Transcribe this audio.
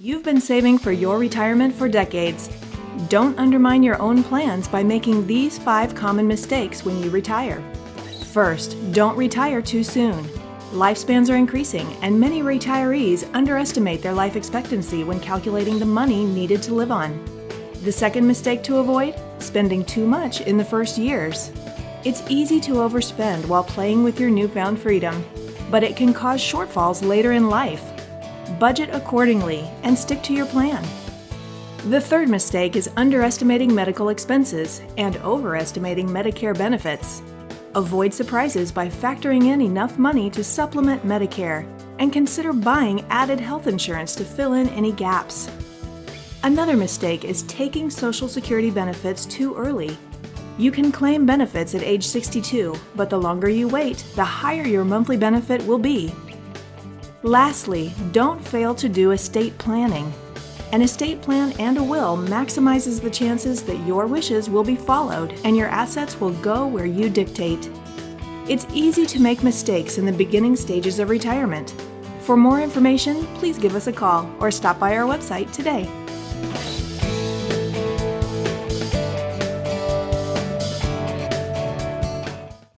You've been saving for your retirement for decades. Don't undermine your own plans by making these 5 common mistakes when you retire. First, don't retire too soon. Lifespans are increasing, and many retirees underestimate their life expectancy when calculating the money needed to live on. The second mistake to avoid? Spending too much in the first years. It's easy to overspend while playing with your newfound freedom, but it can cause shortfalls later in life. Budget accordingly and stick to your plan. The third mistake is underestimating medical expenses and overestimating Medicare benefits. Avoid surprises by factoring in enough money to supplement Medicare, and consider buying added health insurance to fill in any gaps. Another mistake is taking Social Security benefits too early. You can claim benefits at age 62, but the longer you wait, the higher your monthly benefit will be. Lastly, don't fail to do estate planning. An estate plan and a will maximizes the chances that your wishes will be followed and your assets will go where you dictate. It's easy to make mistakes in the beginning stages of retirement. For more information, please give us a call or stop by our website today.